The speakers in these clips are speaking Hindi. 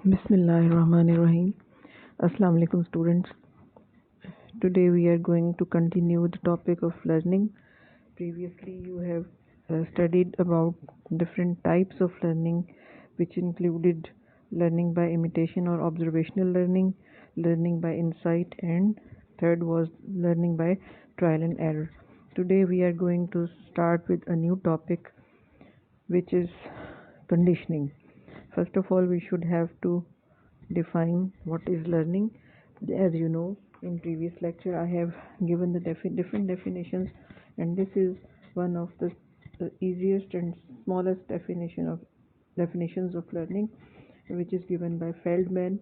Bismillahirrahmanirrahim. Assalamu alaikum students. Today we are going to continue the topic of learning. Previously you have studied about different types of learning, which included learning by imitation or observational learning, learning by insight, and third was learning by trial and error. Today we are going to start with a new topic, which is conditioning. First of all, we should have to define what is learning. As you know, in previous lecture I have given the different definitions, and this is one of the easiest and smallest definitions of learning, which is given by Feldman.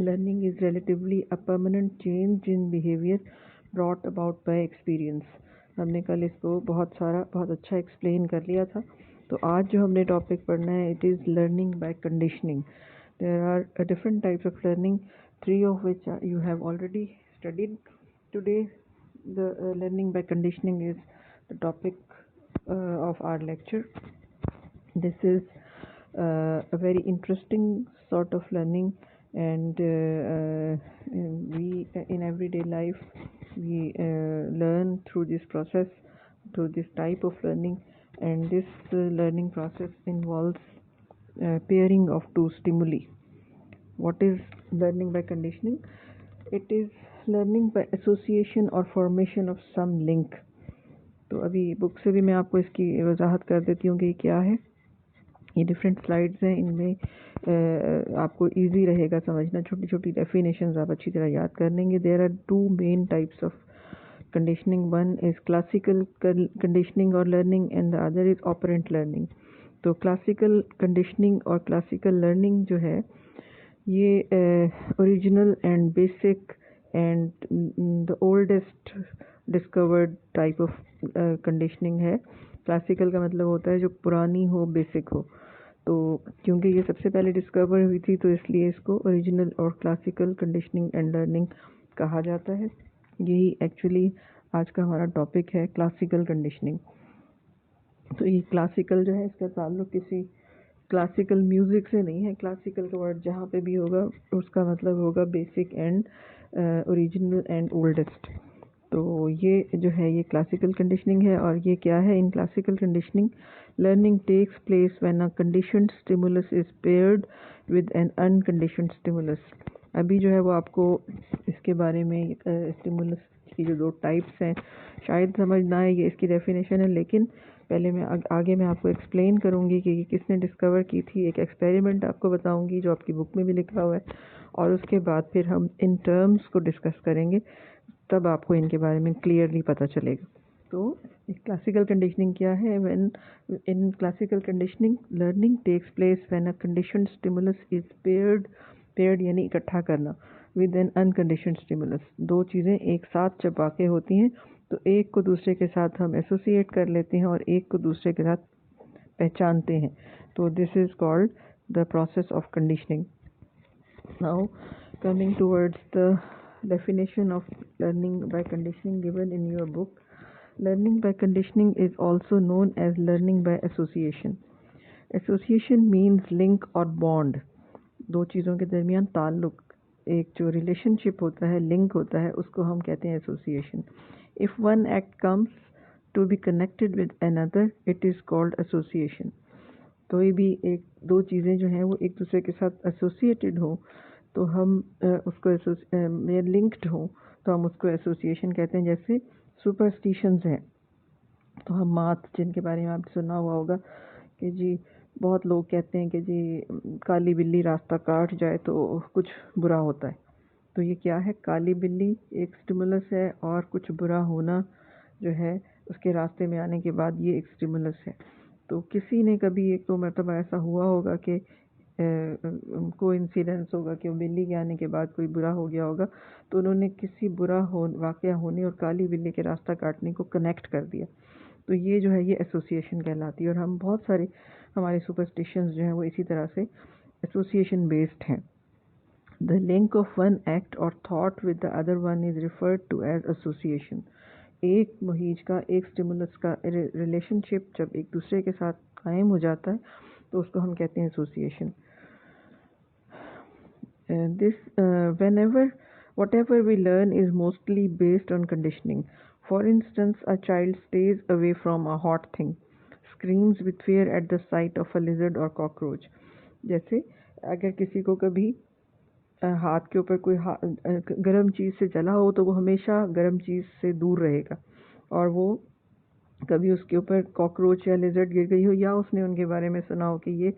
Learning is relatively a permanent change in behavior brought about by experience. हमने कल इसको बहुत अच्छा एक्सप्लेन कर लिया था. तो आज जो हमने टॉपिक पढ़ना है, it is learning by conditioning. There are different types of learning, three of which you have already studied. Today, the learning by conditioning is the topic of our lecture. This is a very interesting sort of learning, and we in everyday life we learn through this process, through this type of learning, and this learning process involves pairing of two stimuli. What is learning by conditioning? It is learning by association or formation of some link. तो अभी बुक से भी मैं आपको इसकी वजाहत कर देती हूँ कि ये क्या है. ये डिफरेंट स्लाइड्स हैं, इनमें आपको इजी रहेगा समझना. छोटी छोटी डेफिनेशंस आप अच्छी तरह याद कर लेंगे. There are two main types of conditioning. One is classical conditioning और learning, and the other is operant learning. तो क्लासिकल कंडीशनिंग और क्लासिकल लर्निंग जो है, ये original and basic and the oldest discovered type of conditioning है. क्लासिकल का मतलब होता है जो पुरानी हो, बेसिक हो. तो क्योंकि ये सबसे पहले डिस्कवर हुई थी, तो इसलिए इसको ओरिजिनल और क्लासिकल कंडीशनिंग एंड लर्निंग कहा जाता है. यही एक्चुअली आज का हमारा टॉपिक है, क्लासिकल कंडीशनिंग. तो ये क्लासिकल जो है, इसका ताल्लुक किसी क्लासिकल म्यूज़िक से नहीं है. क्लासिकल का वर्ड जहाँ पे भी होगा उसका मतलब होगा basic and original and oldest. तो ये जो है, ये क्लासिकल कंडीशनिंग है. और ये क्या है? इन classical conditioning, learning takes place when a conditioned stimulus is paired with an unconditioned stimulus. अभी जो है वो आपको इसके बारे में स्टिमुलस की जो दो टाइप्स हैं शायद समझ ना आए. ये इसकी डेफिनेशन है, लेकिन पहले मैं आगे मैं आपको एक्सप्लेन करूँगी कि ये किसने डिस्कवर की थी. एक एक्सपेरिमेंट आपको बताऊँगी जो आपकी बुक में भी लिखा हुआ है, और उसके बाद फिर हम इन टर्म्स को डिस्कस करेंगे. तब आपको इनके बारे में क्लियरली पता चलेगा. तो क्लासिकल कंडीशनिंग क्या है? When in classical conditioning, learning takes place when a conditioned stimulus is paired यानी इकट्ठा करना, विद एन अनकंडीशनड स्टिमुलस. दो चीज़ें एक साथ जब वाक़ होती हैं, तो एक को दूसरे के साथ हम एसोसिएट कर लेते हैं और एक को दूसरे के साथ पहचानते हैं. तो this is called the process of conditioning. Now coming towards the definition of learning by conditioning given in your book. Learning by conditioning is also known as learning by association. Association means link or bond. दो चीज़ों के दरमियान ताल्लुक, एक जो रिलेशनशिप होता है, लिंक होता है, उसको हम कहते हैं association. If one act comes to be connected with another, it is called association. कोई भी एक दो चीज़ें जो हैं वो एक दूसरे के साथ एसोसिएटेड हो, तो हम उसको लिंक्ड हो, तो हम उसको एसोसिएशन कहते हैं. जैसे सुपरस्टिशंस हैं, तो हम माथ, जिनके बारे में आपने सुना हुआ होगा कि जी बहुत लोग कहते हैं कि जी काली बिल्ली रास्ता काट जाए तो कुछ बुरा होता है. तो ये क्या है? काली बिल्ली एक स्टिमुलस है, और कुछ बुरा होना जो है उसके रास्ते में आने के बाद ये एक स्टिमुलस है. तो किसी ने कभी एक दो मरतबा ऐसा हुआ होगा कि कोइंसिडेंस होगा कि बिल्ली के आने के बाद कोई बुरा हो गया होगा, तो उन्होंने किसी बुरा वाक़या होने और काली बिल्ली के रास्ता काटने को कनेक्ट कर दिया. तो ये जो है, ये एसोसिएशन कहलाती है. और हम बहुत सारे हमारे सुपरस्टिशंस जो हैं वो इसी तरह से एसोसिएशन बेस्ड हैं. The link of one act और thought with the other one is referred to as association. एक मुहीज का, एक स्टिमुलस का रिलेशनशिप जब एक दूसरे के साथ कायम हो जाता है, तो उसको हम कहते हैं association. Whatever we learn is mostly based on conditioning. For instance, a child stays away from a hot thing, screams with fear at the sight of a lizard or cockroach. जैसे अगर किसी को कभी हाथ के ऊपर कोई गर्म चीज़ से जला हो तो वो हमेशा गर्म चीज़ से दूर रहेगा, और वो कभी उसके ऊपर कॉकरोच या लिजर्ड गिर गई हो या उसने उनके बारे में सुना हो कि ये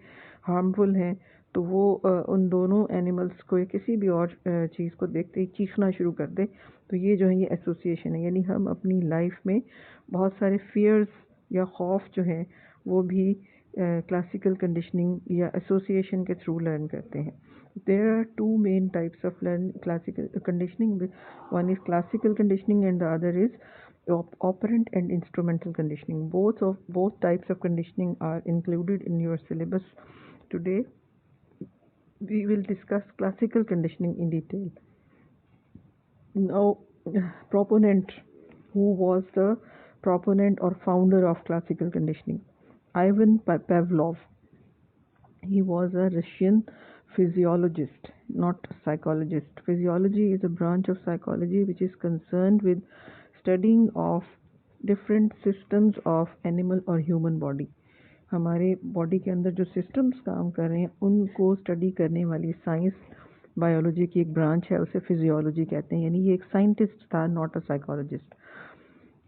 हार्मफुल हैं, तो वो उन दोनों एनिमल्स को या किसी भी और चीज़ को देखते ही चीखना शुरू कर दे। तो ये जो है ये एसोसिएशन है, यानी हम अपनी लाइफ में बहुत सारे फियर्स या खौफ जो हैं वो भी क्लासिकल कंडीशनिंग या एसोसिएशन के थ्रू लर्न करते हैं. There are two main types of classical conditioning. One is classical conditioning and the other is operant and instrumental conditioning. Both types of conditioning are included in your syllabus. Today we will discuss classical conditioning in detail. Now, proponent, who was the proponent or founder of classical conditioning? Ivan Pavlov. He was a Russian physiologist, not psychologist. Physiology is a branch of psychology which is concerned with studying of different systems of animal or human body. हमारे बॉडी के अंदर जो सिस्टम्स काम कर रहे हैं उनको स्टडी करने वाली साइंस बायोलॉजी की एक ब्रांच है, उसे फिजियोलॉजी कहते हैं. यानी ये एक साइंटिस्ट था, not a psychologist.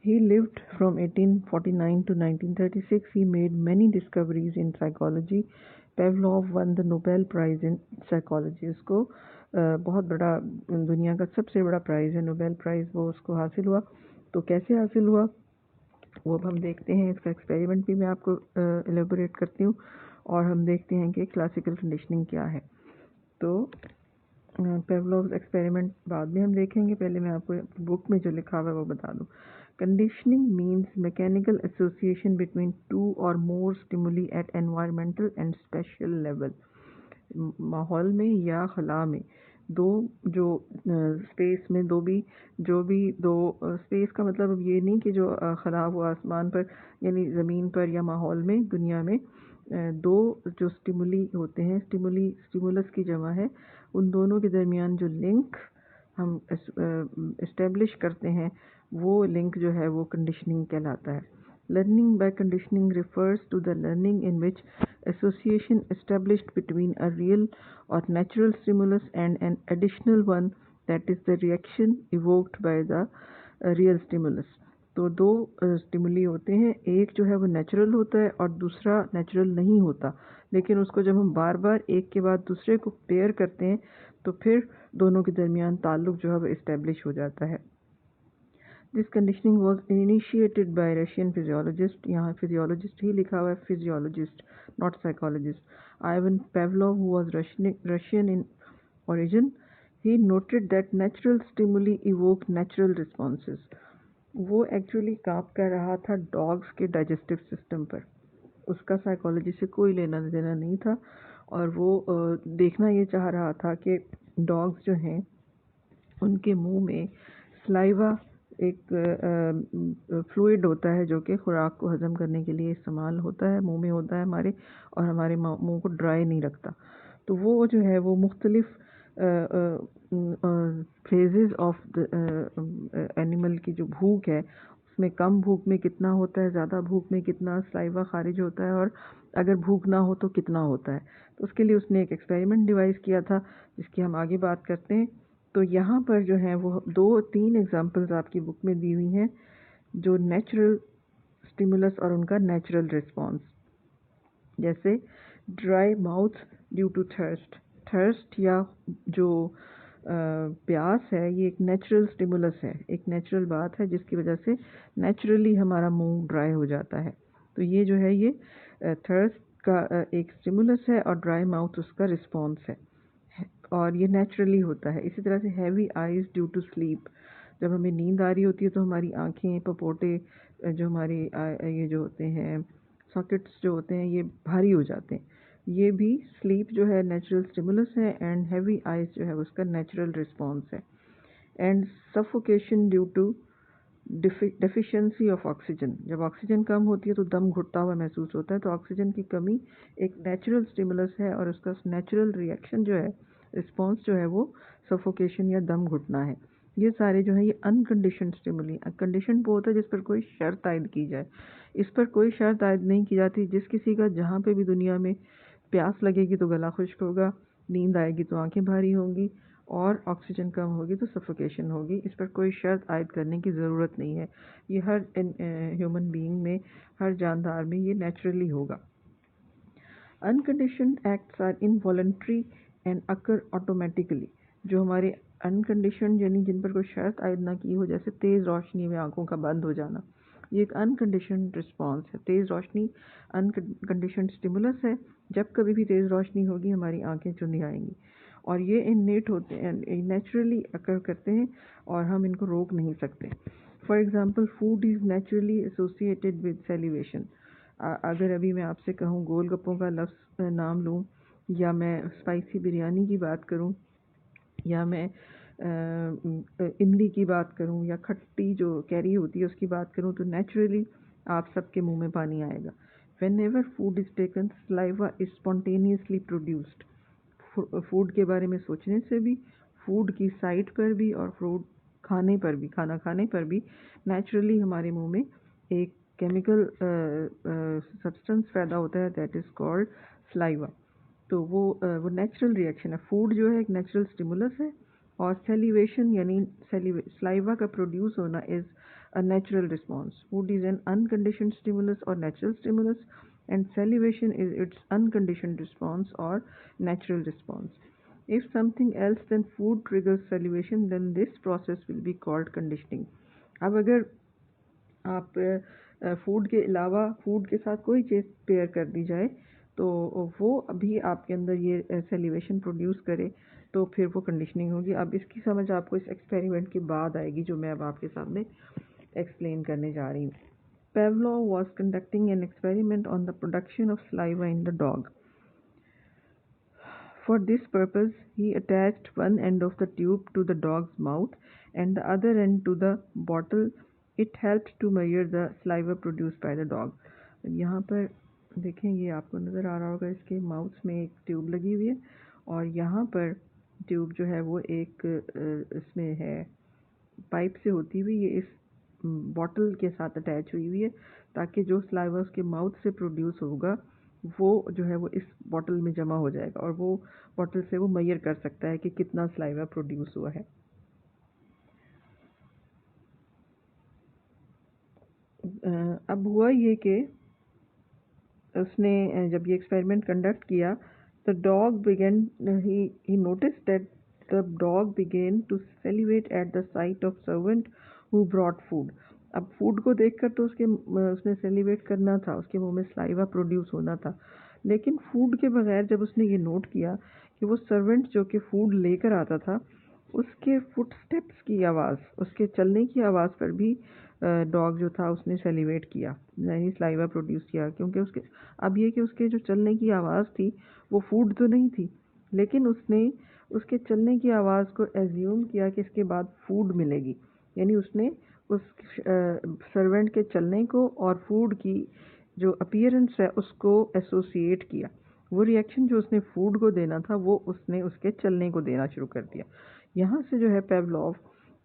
He lived from 1849 to 1936. He made many discoveries in psychology. Pavlov won the Nobel Prize in Psychology. उसको बहुत बड़ा, दुनिया का सबसे बड़ा प्राइज़ है नोबेल प्राइज़, वो उसको हासिल हुआ. तो कैसे हासिल हुआ वो अब हम देखते हैं. इसका एक्सपेरिमेंट भी मैं आपको एलेबोरेट करती हूँ, और हम देखते हैं कि क्लासिकल कंडीशनिंग क्या है. तो पेवलोव एक्सपेरिमेंट बाद में हम देखेंगे, पहले मैं आपको बुक में जो लिखा हुआ है वो बता दूँ. Conditioning means mechanical association between two or more stimuli at environmental and spatial level. माहौल में या खला में दो जो स्पेस में दो स्पेस का मतलब अब ये नहीं कि जो खला हुआ आसमान पर यानी ज़मीन पर या माहौल में दुनिया में दो जो स्टिमुली होते हैं, स्टिमुलस की जमा है, उन दोनों के दरमियान जो लिंक हम इस्टेब्लिश करते हैं वो लिंक जो है वो कंडीशनिंग कहलाता है. Learning by conditioning refers to the learning in which association established between a real or natural stimulus and an additional one, that is the reaction evoked by the real stimulus. तो दो स्टिमुली होते हैं, एक जो है वो नेचुरल होता है और दूसरा नेचुरल नहीं होता, लेकिन उसको जब हम बार बार एक के बाद दूसरे को पेयर करते हैं तो फिर दोनों के दरमियान ताल्लुक जो है वो इस्टेब्लिश हो जाता है. This conditioning was initiated by Russian physiologist. यहाँ physiologist ही लिखा हुआ है, physiologist, not psychologist. Ivan Pavlov, who was Russian in origin, he noted that natural stimuli evoke natural responses. वो एक्चुअली काम कर रहा था डॉग्स के डाइजेस्टिव सिस्टम पर, उसका साइकोलॉजी से कोई लेना देना नहीं था, और वो देखना ये चाह रहा था कि डॉग्स जो हैं उनके मुंह में स्लाइवा एक फ्लूइड होता है जो कि खुराक को हज़म करने के लिए इस्तेमाल होता है, मुंह में होता है हमारे, और हमारे मुंह को ड्राई नहीं रखता. तो वो जो है वो मुख्तलिफ फेजेस ऑफ द एनिमल की जो भूख है उसमें कम भूख में कितना होता है, ज़्यादा भूख में कितना स्लाइवा खारिज होता है, और अगर भूख ना हो तो कितना होता है. तो उसके लिए उसने एक एक्सपेरिमेंट डिवाइस किया था जिसकी हम आगे बात करते हैं. तो यहाँ पर जो है वो 2-3 एग्जांपल्स आपकी बुक में दी हुई हैं, जो नेचुरल स्टिमुलस और उनका नेचुरल रिस्पॉन्स. जैसे dry mouth due to thirst या जो प्यास है, ये एक नेचुरल स्टिमुलस है, एक नेचुरल बात है जिसकी वजह से नेचुरली हमारा मुंह ड्राई हो जाता है. तो ये जो है ये थर्स्ट का एक स्टिमुलस है और ड्राई माउथ उसका रिस्पॉन्स है, और ये नेचुरली होता है. इसी तरह से heavy eyes due to sleep, जब हमें नींद आ रही होती है तो हमारी आँखें, पपोटे जो हमारी ये जो होते हैं सॉकेट्स जो होते हैं ये भारी हो जाते हैं. ये भी स्लीप जो है नेचुरल स्टिमुलस है, एंड हैवी आइज़ जो है उसका नेचुरल रिस्पॉन्स है. And suffocation due to deficiency of oxygen, जब ऑक्सीजन कम होती है तो दम घुटता हुआ महसूस होता है, तो ऑक्सीजन की कमी एक नेचुरल स्टिमुलस है और उसका नेचुरल रिएक्शन जो है रिस्पॉन्स जो है वो सफोकेशन या दम घुटना है। ये सारे जो है ये अनकंडीशनड स्टिमुली। कंडीशन वो होता है जिस पर कोई शर्त आयद की जाए, इस पर कोई शर्त आयद नहीं की जाती। जिस किसी का जहाँ पे भी दुनिया में प्यास लगेगी तो गला खुश्क होगा, नींद आएगी तो आंखें भारी होंगी, और ऑक्सीजन कम होगी तो सफोकेशन होगी। इस पर कोई शर्त आयद करने की ज़रूरत नहीं है। ये हर ह्यूमन बीइंग में, हर जानदार में ये नेचुरली होगा। Unconditioned acts are involuntary and occur automatically. जो हमारे अनकंडीशनड यानी जिन पर कोई शर्त आयद ना की हो, जैसे तेज़ रोशनी में आंखों का बंद हो जाना, ये एक अनकंडीशनड रिस्पॉन्स है। तेज़ रोशनी अनकंडीशनड स्टिमुलस है। जब कभी भी तेज़ रोशनी होगी हमारी आंखें चुंधी आएंगी, और ये इन्नेट होते हैं, नेचुरली अकर करते हैं और हम इनको रोक नहीं सकते। For example, food is naturally associated with salivation. अगर अभी मैं आपसे कहूँ गोलगप्पों का लफ्ज़ नाम लूँ, या मैं स्पाइसी बिरयानी की बात करूँ, या मैं इमली की बात करूँ, या खट्टी जो कैरी होती है उसकी बात करूँ, तो नेचुरली आप सबके मुंह में पानी आएगा। Whenever food is taken, saliva is spontaneously produced। Food के बारे में सोचने से भी, फूड की साइट पर भी, और फूड खाने पर भी, खाना खाने पर भी नेचुरली हमारे मुंह में एक केमिकल सब्सटेंस पैदा होता है, दैट इज़ कॉल्ड सलाइवा। तो वो नेचुरल रिएक्शन है। फूड जो है एक नेचुरल स्टिमुलस है, और सेलिवेशन यानी सलाइवा का प्रोड्यूस होना is a natural response. Food is an unconditioned stimulus or natural stimulus, and salivation is its unconditioned response or natural response. If something else than food triggers salivation, then this process will be called conditioning. अब अगर आप फूड के अलावा फूड के साथ कोई चीज़ पेयर कर दी जाए, तो वो अभी आपके अंदर ये सेलिवेशन प्रोड्यूस करे, तो फिर वो कंडीशनिंग होगी। अब इसकी समझ आपको इस एक्सपेरिमेंट के बाद आएगी जो मैं अब आपके सामने एक्सप्लेन करने जा रही हूँ। Pavlov was conducting an experiment on the production of saliva in the dog. For this purpose, he attached one end of the tube to the dog's mouth and the other end to the bottle. It helped to measure the saliva produced by the dog. यहाँ पर देखें, ये आपको नज़र आ रहा होगा, इसके माउथ में एक ट्यूब लगी हुई है, और यहाँ पर ट्यूब जो है वो एक इसमें है पाइप से होती हुई, ये इस बॉटल के साथ अटैच हुई हुई है, ताकि जो सलाइवा उसके माउथ से प्रोड्यूस होगा वो जो है वो इस बॉटल में जमा हो जाएगा, और वो बॉटल से वो मेजर कर सकता है कि कितना सलाइवा प्रोड्यूस हुआ है। अब हुआ ये कि उसने जब ये एक्सपेरिमेंट कंडक्ट किया, the dog began he notice that the dog began to salivate at the sight of servant who brought food. अब फूड को देखकर तो उसने सेलिवेट करना था, उसके मुंह में सलाइवा प्रोड्यूस होना था, लेकिन फूड के बगैर जब उसने ये नोट किया कि वो सर्वेंट जो कि फूड लेकर आता था, उसके फुटस्टेप्स की आवाज़, उसके चलने की आवाज़ पर भी डॉग जो था उसने सेलिवेट किया, यानी सलाइवा प्रोड्यूस किया। क्योंकि उसके अब ये कि उसके जो चलने की आवाज़ थी वो फूड तो नहीं थी, लेकिन उसने उसके चलने की आवाज़ को एज्यूम किया कि इसके बाद फूड मिलेगी, यानी उसने उस सर्वेंट के चलने को और फूड की जो अपीयरेंस है उसको एसोसिएट किया। वो रिएक्शन जो उसने फूड को देना था वो उसने उसके चलने को देना शुरू कर दिया। यहाँ से जो है पेवलोव,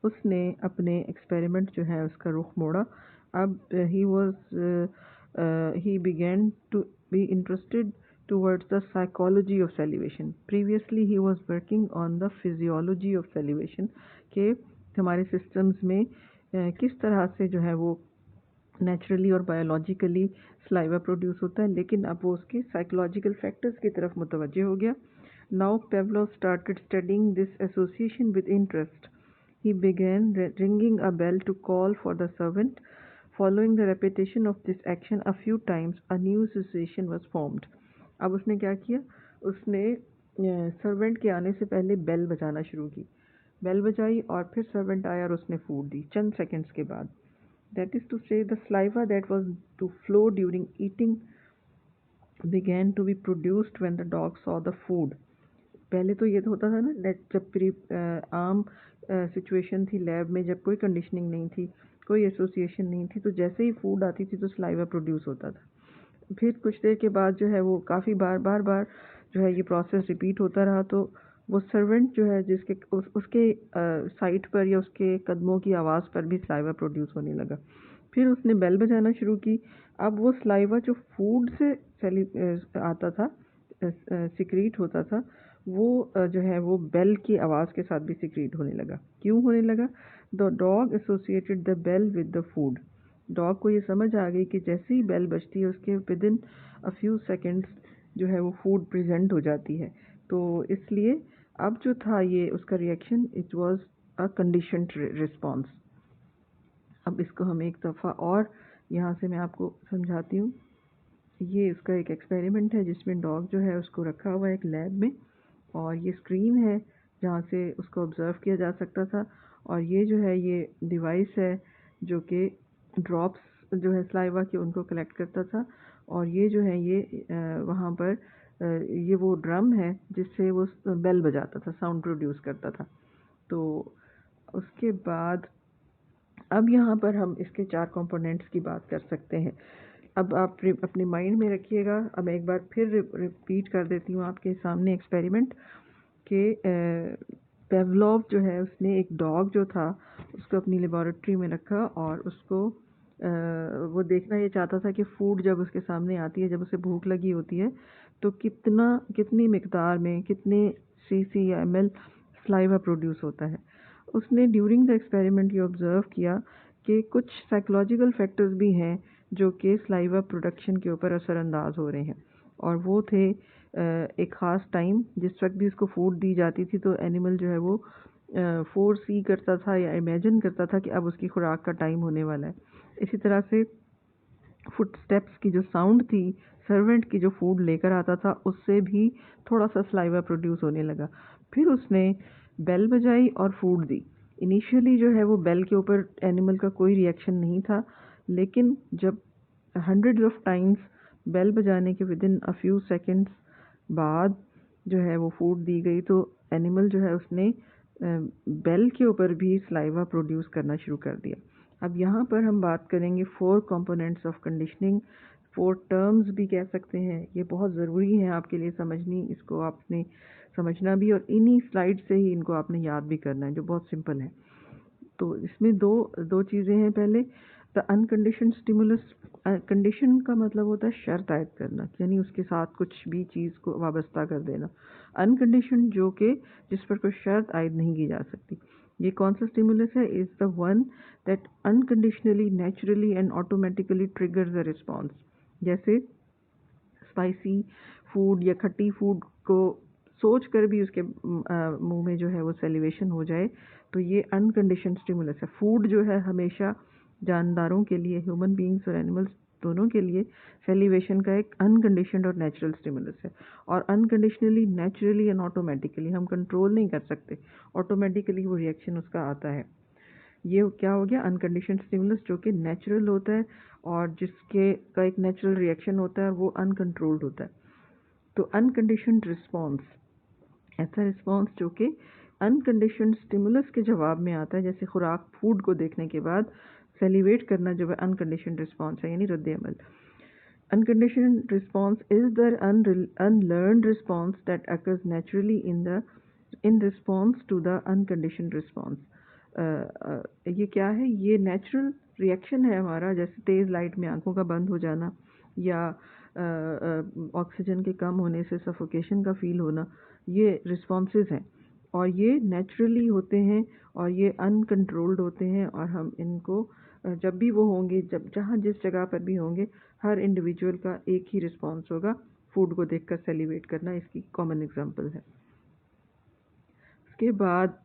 उसने अपने एक्सपेरिमेंट जो है उसका रुख मोड़ा। अब he began to be interested towards the psychology of salivation. Previously he was working on the physiology of salivation, कि हमारे सिस्टम्स में किस तरह से जो है वो नेचुरली और बायोलॉजिकली सलाइवा प्रोड्यूस होता है, लेकिन अब वो उसके साइकोलॉजिकल फैक्टर्स की तरफ मुतवज्जे हो गया। Now Pavlov started studying this association with interest. He began ringing a bell to call for the servant. Following the repetition of this action a few times, a new association was formed. अब उसने क्या किया, उसने सर्वेंट के आने से पहले बेल बजाना शुरू की। बेल बजाई और फिर सर्वेंट आया और उसने फूड दी चंद सेकंड्स के बाद। That is to say, the saliva that was to flow during eating began to be produced when the dog saw the food. पहले तो ये होता था ना, जब आम सिचुएशन थी लैब में, जब कोई कंडीशनिंग नहीं थी, कोई एसोसिएशन नहीं थी, तो जैसे ही फूड आती थी तो सलाइवा प्रोड्यूस होता था। फिर कुछ देर के बाद जो है वो काफ़ी बार बार जो है ये प्रोसेस रिपीट होता रहा, तो वो सर्वेंट जो है जिसके उसके साइट पर या उसके कदमों की आवाज़ पर भी सलाइवा प्रोड्यूस होने लगा। फिर उसने बेल बजाना शुरू की। अब वो सलाइवा जो फूड से आता था, सिक्रीट होता था, वो जो है वो बेल की आवाज़ के साथ भी सिक्रीट होने लगा। क्यों होने लगा? The dog associated the bell with the food. Dog को ये समझ आ गई कि जैसे ही बेल बजती है उसके with in a few seconds जो है वो फूड प्रेजेंट हो जाती है। तो इसलिए अब जो था ये उसका reaction, it was a conditioned response. अब इसको हम एक दफ़ा और यहाँ से मैं आपको समझाती हूँ। ये इसका एक एक्सपेरिमेंट है जिसमें डॉग जो है उसको रखा हुआ है एक लैब में, और ये स्क्रीन है जहाँ से उसको ऑब्ज़र्व किया जा सकता था, और ये जो है ये डिवाइस है जो कि ड्रॉप्स जो है सलाइवा के उनको कलेक्ट करता था, और ये जो है ये वहाँ पर ये वो ड्रम है जिससे वो बेल बजाता था, साउंड प्रोड्यूस करता था। तो उसके बाद अब यहाँ पर हम इसके 4 कंपोनेंट्स की बात कर सकते हैं। अब आप अपने माइंड में रखिएगा। अब एक बार फिर रिपीट कर देती हूँ आपके सामने एक्सपेरिमेंट के पेवलोव जो है उसने एक डॉग जो था उसको अपनी लेबॉरेटरी में रखा, और उसको वो देखना ये चाहता था कि फूड जब उसके सामने आती है, जब उसे भूख लगी होती है, तो कितनी मिकदार में कितने सीसी या एमएल सलाइवा प्रोड्यूस होता है। उसने ड्यूरिंग द एक्सपेरिमेंट ये ऑब्ज़र्व किया कि कुछ साइकोलॉजिकल फैक्टर्स भी हैं जो कि सलाइवा प्रोडक्शन के ऊपर असरअंदाज हो रहे हैं, और वो थे एक ख़ास टाइम जिस वक्त भी उसको फूड दी जाती थी तो एनिमल जो है वो फोर सी करता था या इमेजिन करता था कि अब उसकी खुराक का टाइम होने वाला है। इसी तरह से फुटस्टेप्स की जो साउंड थी, सर्वेंट की जो फूड लेकर आता था, उससे भी थोड़ा सा सलाइवा प्रोड्यूस होने लगा। फिर उसने बेल बजाई और फूड दी। इनिशियली जो है वो बेल के ऊपर एनिमल का कोई रिएक्शन नहीं था, लेकिन जब हंड्रेड्स ऑफ टाइम्स बेल बजाने के with in a few seconds बाद जो है वो फूड दी गई, तो एनिमल जो है उसने बेल के ऊपर भी सलाइवा प्रोड्यूस करना शुरू कर दिया। अब यहाँ पर हम बात करेंगे 4 कंपोनेंट्स ऑफ कंडीशनिंग, 4 टर्म्स भी कह सकते हैं। ये बहुत ज़रूरी है आपके लिए समझनी, इसको आपने समझना भी, और इन्हीं स्लाइड से ही इनको आपने याद भी करना है, जो बहुत सिंपल है। तो इसमें दो चीज़ें हैं। पहले द अनकंडीशन्ड स्टिमुलस। कंडीशन का मतलब होता है शर्त आयद करना, यानी उसके साथ कुछ भी चीज़ को वाबस्ता कर देना। अनकंडीशन जो कि जिस पर कोई शर्त आयद नहीं की जा सकती। ये कौन सा स्टिमुलस है? Is the one that unconditionally, naturally and automatically triggers a response. जैसे स्पाइसी फूड या खट्टी फूड को सोच कर भी उसके मुंह में जो है वो सेलिवेशन हो जाए, तो ये अनकंडीशन्ड स्टिमुलस है। फूड जो है हमेशा जानदारों के लिए, ह्यूमन बींग्स और एनिमल्स दोनों के लिए सेलिवेशन का एक अनकंडीशन्ड और नेचुरल स्टिमुलस है। और अनकंडीशनली, नेचुरली एंड ऑटोमेटिकली हम कंट्रोल नहीं कर सकते, ऑटोमेटिकली वो रिएक्शन उसका आता है। ये क्या हो गया? अनकंडीशन्ड स्टिमुलस, जो कि नेचुरल होता है और जिसके का एक नेचुरल रिएक्शन होता है, और वो अनकंट्रोल्ड होता है। तो अनकंडीशन्ड रिस्पॉन्स, ऐसा रिस्पॉन्स जो कि अनकंडीशन्ड स्टिमुलस के जवाब में आता है, जैसे खुराक, फूड को देखने के बाद सेलिवेट करना जो है अनकंडीशन्ड रिस्पॉन्स है, यानी रद्द अमल। Unconditioned response is the unlearned response that occurs naturally in response to the unconditioned response. ये क्या है? ये नेचुरल रिएक्शन है हमारा, जैसे तेज़ लाइट में आंखों का बंद हो जाना, या ऑक्सीजन के कम होने से सफोकेशन का फील होना। ये रिस्पॉन्सेज हैं, और ये नेचुरली होते हैं, और ये अनकंट्रोल्ड होते हैं, और हम इनको जब भी वो होंगे, जब जहाँ जिस जगह पर भी होंगे, हर इंडिविजुअल का एक ही रिस्पॉन्स होगा, फूड को देखकर सेलिब्रेट करना, इसकी कॉमन एग्जांपल है। उसके बाद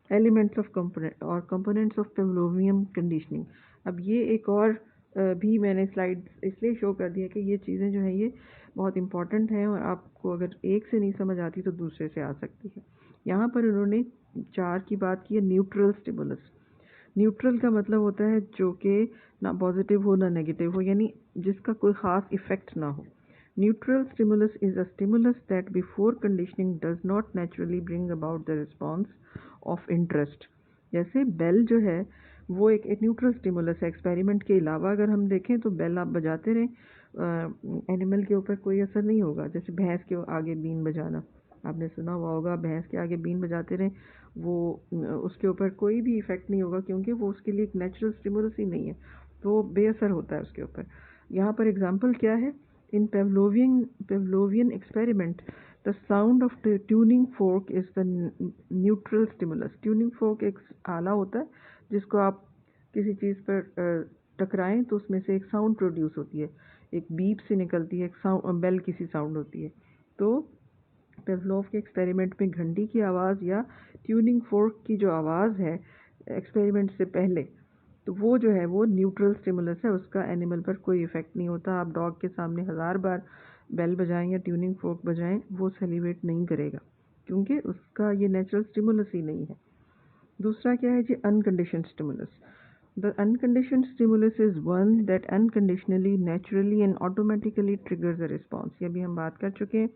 एलिमेंट्स ऑफ कंपोनेंट और कंपोनेंट्स ऑफ पेवलोवियन कंडीशनिंग। अब ये एक और भी मैंने स्लाइड इसलिए शो कर दिया कि ये चीज़ें जो हैं ये बहुत इंपॉर्टेंट हैं, और आपको अगर एक से नहीं समझ आती तो दूसरे से आ सकती है। यहाँ पर उन्होंने 4 की बात की है। Neutral stimulus. न्यूट्रल का मतलब होता है जो कि ना पॉजिटिव हो ना नेगेटिव हो, यानी जिसका कोई ख़ास इफ़ेक्ट ना हो। Neutral stimulus is a stimulus that before conditioning does not naturally bring about the response of interest. जैसे बेल जो है वो एक न्यूट्रल स्टिमुलस है। एक्सपेरिमेंट के अलावा अगर हम देखें तो बेल आप बजाते रहें, एनिमल के ऊपर कोई असर नहीं होगा, जैसे भैंस के आगे बीन बजाना। आपने सुना हुआ होगा, भैंस के आगे बीन बजाते रहें, वो उसके ऊपर कोई भी इफ़ेक्ट नहीं होगा, क्योंकि वो उसके लिए एक नेचुरल स्टिमुलस ही नहीं है, तो बेअसर होता है उसके ऊपर। यहाँ पर एग्जांपल क्या है, in Pavlovian experiment the sound of tuning fork is the neutral stimulus. Tuning fork एक आला होता है जिसको आप किसी चीज़ पर टकराएं तो उसमें से एक साउंड प्रोड्यूस होती है, एक बीप से निकलती है, एक साउंड बेल की सी साउंड होती है। तो पेवलोव के एक्सपेरिमेंट में घंटी की आवाज़ या ट्यूनिंग फोर्क की जो आवाज़ है एक्सपेरिमेंट से पहले, तो वो जो है वो न्यूट्रल स्टिमुलस है, उसका एनिमल पर कोई इफ़ेक्ट नहीं होता। आप डॉग के सामने 1000 बार बेल बजाएं या ट्यूनिंग फोर्क बजाएं, वो सेलिब्रेट नहीं करेगा, क्योंकि उसका ये नेचुरल स्टिमुलस ही नहीं है। दूसरा क्या है जी, unconditioned stimulus. The unconditioned stimulus is one that unconditionally, naturally and automatically triggers a response. ये भी हम बात कर चुके हैं।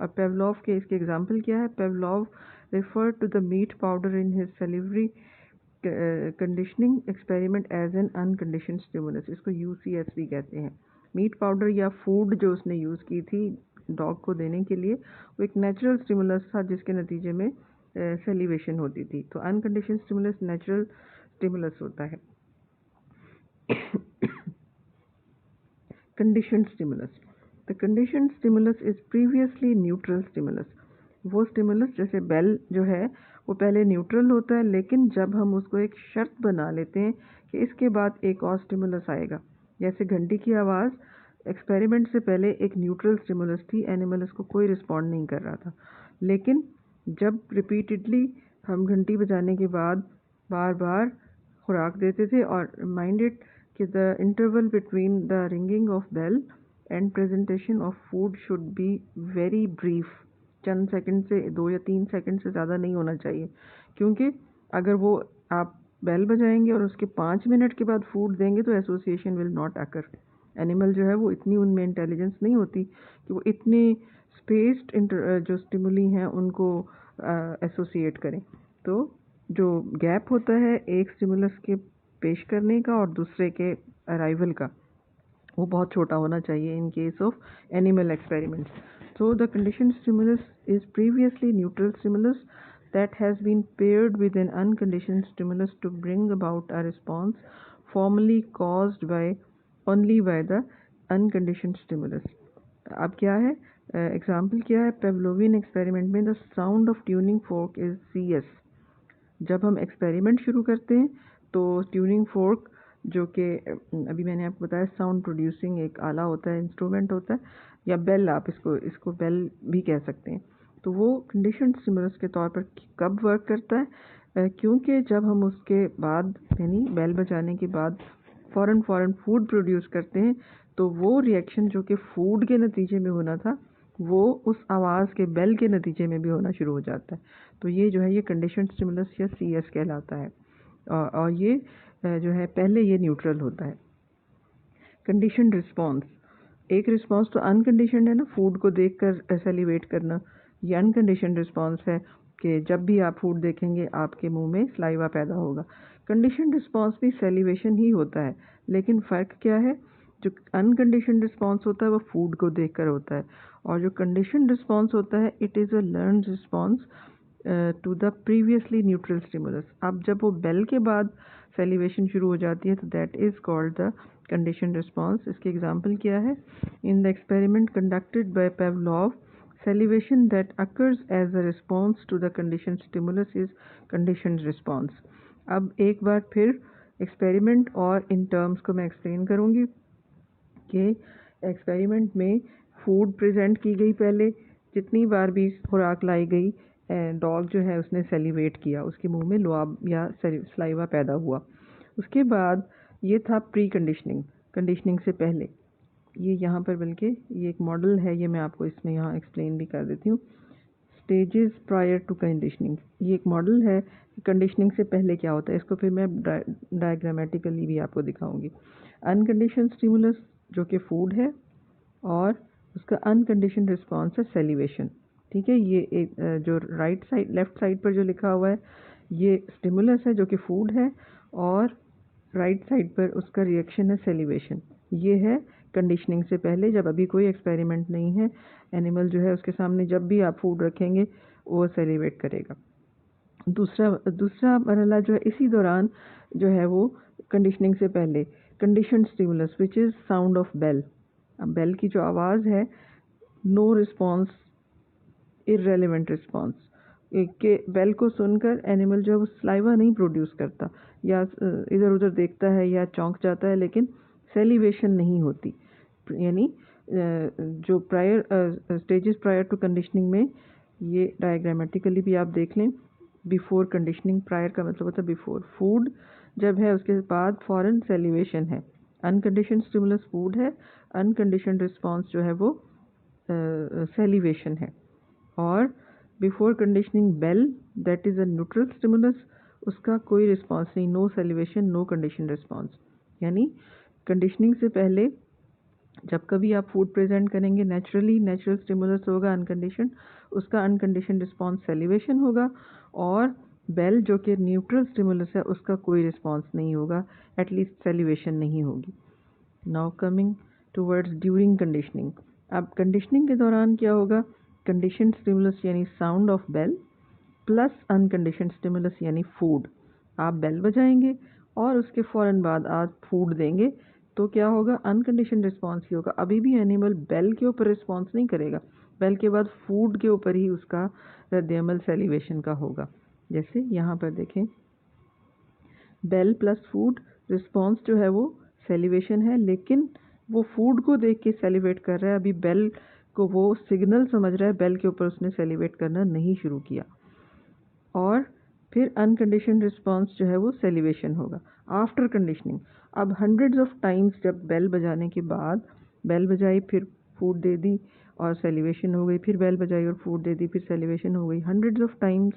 और पेवलोव के इसके एग्जाम्पल क्या है, पेवलोव referred to the meat powder in his salivary conditioning experiment as an unconditioned stimulus. इसको UCS भी कहते हैं। मीट पाउडर या फूड जो उसने यूज़ की थी डॉग को देने के लिए, वो एक नेचुरल स्टिमुलस था जिसके नतीजे में सेलिवेशन होती थी। तो अनकंडीशनड स्टिमुलस नेचुरल स्टिमुलस होता है। Conditioned stimulus. The conditioned stimulus is previously neutral stimulus. वो स्टिमुलस जैसे बेल जो है वो पहले न्यूट्रल होता है, लेकिन जब हम उसको एक शर्त बना लेते हैं कि इसके बाद एक और स्टिमुलस आएगा, जैसे घंटी की आवाज़ एक्सपेरिमेंट से पहले एक न्यूट्रल स्टिमुलस थी, एनिमल उसको कोई रिस्पॉन्ड नहीं कर रहा था, लेकिन जब रिपीटेडली हम घंटी बजाने के बाद बार बार खुराक देते थे और माइंडेड कि the interval between the ringing of bell and presentation of food should be very brief, चंद सेकंड से 2 या 3 सेकंड से ज़्यादा नहीं होना चाहिए, क्योंकि अगर वो आप बेल बजाएंगे और उसके 5 मिनट के बाद फूड देंगे तो association will not occur. Animal जो है वो इतनी उनमें इंटेलिजेंस नहीं होती कि वो इतने स्पेस्ड जो स्टिमुली हैं उनको एसोसिएट करें। तो जो गैप होता है एक स्टिमुलस के पेश करने का और दूसरे के अराइवल का, वो बहुत छोटा होना चाहिए in case of animal experiments. So the conditioned stimulus is previously neutral stimulus that has been paired with an unconditioned stimulus to bring about a response formerly caused by only by the unconditioned stimulus. अब क्या है एग्जाम्पल क्या है, पेवलोवियन एक्सपेरिमेंट में the sound of tuning fork is CS। जब हम एक्सपेरिमेंट शुरू करते हैं तो ट्यूनिंग फोर्क जो कि अभी मैंने आपको बताया साउंड प्रोड्यूसिंग एक आला होता है, इंस्ट्रूमेंट होता है, या बेल, आप इसको बेल भी कह सकते हैं। तो वो कंडीशनड स्टिमुलस के तौर पर कब वर्क करता है, क्योंकि जब हम उसके बाद यानी बेल बजाने के बाद फ़ौरन फूड प्रोड्यूस करते हैं, तो वो रिएक्शन जो कि फूड के नतीजे में होना था वो उस आवाज़ के बेल के नतीजे में भी होना शुरू हो जाता है। तो ये जो है ये कंडीशनड स्टिमुलस या CS कहलाता है, और ये जो है पहले ये न्यूट्रल होता है। कंडीशनड रिस्पॉन्स, एक रिस्पॉन्स तो अनकंडीशनड है ना, फूड को देखकर सैलिवेट करना, ये अनकंडीशनड रिस्पॉन्स है कि जब भी आप फूड देखेंगे आपके मुंह में स्लाइवा पैदा होगा। कंडीशनड रिस्पॉन्स भी सैलिवेशन ही होता है, लेकिन फ़र्क क्या है, जो अनकंडीशनड रिस्पॉन्स होता है वो फूड को देखकर होता है, और जो कंडीशनड रिस्पॉन्स होता है it is a learned response to the previously neutral stimulus. अब जब वो बेल के बाद सेलिवेशन शुरू हो जाती है तो that is called the conditioned response. इसके एग्जांपल क्या है, in the experiment conducted by Pavlov, salivation that occurs as a response to the conditioned stimulus is conditioned response। अब एक बार फिर एक्सपेरिमेंट और इन टर्म्स को मैं एक्सप्लेन करूँगी कि एक्सपेरिमेंट में फूड प्रेजेंट की गई, पहले जितनी बार भी खुराक लाई गई डॉग जो है उसने सेलिवेट किया, उसके मुंह में लुआब या स्लाइवा पैदा हुआ। उसके बाद ये था प्री कंडीशनिंग, कंडीशनिंग से पहले, ये यहाँ पर बल्कि ये एक मॉडल है, ये मैं आपको इसमें यहाँ एक्सप्लेन भी कर देती हूँ। स्टेजेस प्रायर टू कंडीशनिंग, ये एक मॉडल है कि कंडीशनिंग से पहले क्या होता है, इसको फिर मैं डायग्रामेटिकली भी आपको दिखाऊंगी। अनकंडीशन स्टिमुलस जो कि फूड है और उसका अनकंडीशन रिस्पॉन्स है सेलिवेशन। ठीक है, ये एक जो राइट साइड लेफ्ट साइड पर जो लिखा हुआ है ये स्टिमुलस है जो कि फूड है, और राइट साइड पर उसका रिएक्शन है सेलिवेशन। ये है कंडीशनिंग से पहले, जब अभी कोई एक्सपेरिमेंट नहीं है, एनिमल जो है उसके सामने जब भी आप फूड रखेंगे वो सेलिब्रेट करेगा। दूसरा मरहला जो है इसी दौरान जो है वो कंडीशनिंग से पहले condition stimulus which is sound of bell. अब बेल की जो आवाज़ है, नो रिस्पॉन्स, इररेलेवेंट रिस्पॉन्स, के बेल को सुनकर एनिमल जो है वो सलाइवा नहीं प्रोड्यूस करता या इधर उधर देखता है या चौंक जाता है, लेकिन सेलिवेशन नहीं होती। यानी जो prior stages prior to conditioning में, ये डायग्रामेटिकली भी आप देख लें, बिफोर कंडीशनिंग, प्रायर का मतलब होता है बिफोर, फूड जब है उसके बाद फॉरन सेलिवेशन है, अनकंडीशन स्टिमुलस फूड है, अनकंडीशन रिस्पॉन्स जो है वो सेलिवेशन है। और before conditioning bell that is a neutral stimulus, उसका कोई रिस्पॉन्स नहीं, no salivation no condition response. यानी कंडीशनिंग से पहले जब कभी आप फूड प्रेजेंट करेंगे, नेचुरली नेचुरल स्टिमुलस होगा अनकंडीशन, उसका अनकंडीशन रिस्पॉन्स सेलिवेशन होगा, और बेल जो कि न्यूट्रल स्टिमुलस है उसका कोई रिस्पॉन्स नहीं होगा, एटलीस्ट सेलिवेशन नहीं होगी। Now coming towards during conditioning. अब कंडीशनिंग के दौरान क्या होगा, कंडीशन स्टिमुलस यानी sound of bell plus uncondition stimulus यानी फूड। आप बेल बजाएंगे और उसके फ़ौरन बाद आप फूड देंगे तो क्या होगा, अनकंडीशन रिस्पॉन्स ही होगा। अभी भी एनिमल बेल के ऊपर रिस्पॉन्स नहीं करेगा, बेल के बाद फूड के ऊपर ही उसका रद्द-ए-अमल सेलिवेशन का होगा। जैसे यहाँ पर देखें, बेल प्लस फूड, रिस्पॉन्स जो है वो सेलिवेशन है, लेकिन वो फूड को देख के सेलिब्रेट कर रहा है, अभी बेल को वो सिग्नल समझ रहा है, बेल के ऊपर उसने सेलिब्रेट करना नहीं शुरू किया। और फिर अनकंडीशन रिस्पॉन्स जो है वो सेलिवेशन होगा आफ्टर कंडीशनिंग। अब हंड्रेड्स ऑफ टाइम्स जब बेल बजाने के बाद, बेल बजाई फिर फूड दे दी और सेलिवेशन हो गई, फिर बेल बजाई और फूड दे दी, फिर सेलिवेशन हो गई, हंड्रेड्स ऑफ टाइम्स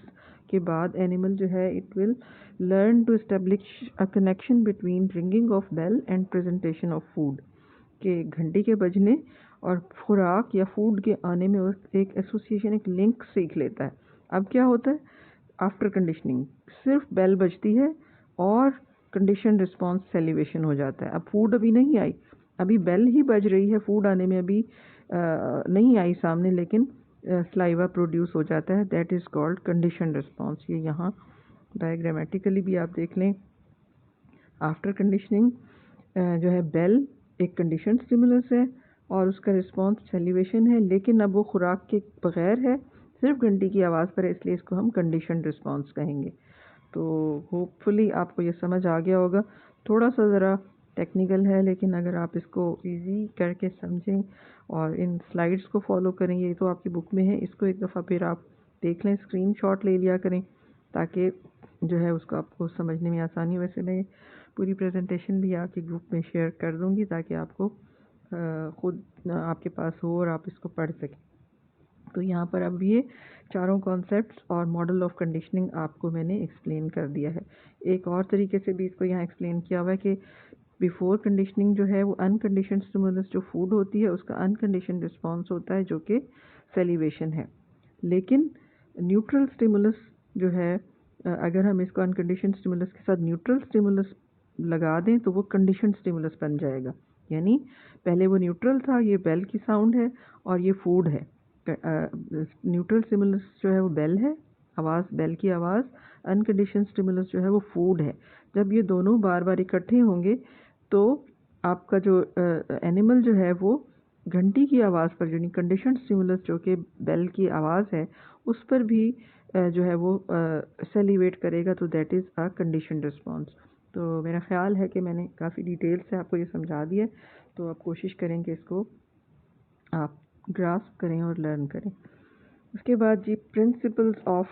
के बाद एनिमल जो है it will learn to establish a connection between ringing of bell and presentation of food, के घंटी के बजने और खुराक या फूड के आने में एक एसोसिएशन, एक लिंक सीख लेता है। अब क्या होता है, आफ्टर कंडीशनिंग सिर्फ बेल बजती है और कंडीशन रिस्पॉन्स सेलिवेशन हो जाता है। अब फूड अभी नहीं आई, अभी बेल ही बज रही है, फूड आने में अभी नहीं आई सामने, लेकिन स्लाइवा प्रोड्यूस हो जाता है, that is called condition response. ये यहाँ डायग्रामेटिकली भी आप देख लें, आफ्टर कंडीशनिंग जो है बेल एक कंडीशन स्टिमुलस है और उसका रिस्पॉन्स सेलिवेशन है, लेकिन अब वो खुराक के बगैर है, सिर्फ घंटी की आवाज़ पर है, इसलिए इसको हम कंडीशन रिस्पॉन्स कहेंगे। तो होपफुली आपको ये समझ आ गया होगा, थोड़ा सा ज़रा टेक्निकल है, लेकिन अगर आप इसको इजी करके समझें और इन स्लाइड्स को फॉलो करें, ये तो आपकी बुक में है, इसको एक दफ़ा फिर आप देख लें, स्क्रीनशॉट ले लिया करें ताकि जो है उसको आपको समझने में आसानी। वैसे मैं पूरी प्रेजेंटेशन भी आपकी ग्रुप में शेयर कर दूंगी ताकि आपको ख़ुद आपके पास हो और आप इसको पढ़ सकें। तो यहाँ पर अब ये चारों कॉन्सेप्ट्स और मॉडल ऑफ कंडीशनिंग आपको मैंने एक्सप्लेन कर दिया है। एक और तरीके से भी इसको यहाँ एक्सप्लेन किया हुआ है कि बिफोर कंडीशनिंग जो है वो अनकंडीशन स्टिमुलस जो फूड होती है उसका अनकंडीशन रिस्पॉन्स होता है जो कि सेलिवेशन है, लेकिन न्यूट्रल स्टिमुलस जो है अगर हम इसको अनकंडीशन स्टिमुलस के साथ न्यूट्रल स्टिमुलस लगा दें तो वो कंडीशन स्टिमुलस बन जाएगा। यानी पहले वो न्यूट्रल था, ये बेल की साउंड है और ये फूड है। न्यूट्रल स्टिमुलस जो है वो बेल है, आवाज़ बेल की आवाज़, अनकंडीशन स्टिमुलस जो है वो फूड है। जब ये दोनों बार बार इकट्ठे होंगे तो आपका जो एनिमल जो है वो घंटी की आवाज़ पर, यानी कंडीशन स्टिमुलस जो कि बेल की आवाज़ है, उस पर भी जो है वो सेलिवेट करेगा, तो that is a condition response. तो मेरा ख्याल है कि मैंने काफ़ी डिटेल से आपको ये समझा दिया, तो आप कोशिश करें कि इसको आप ग्रास्प करें और लर्न करें। उसके बाद जी प्रिंसिपल्स ऑफ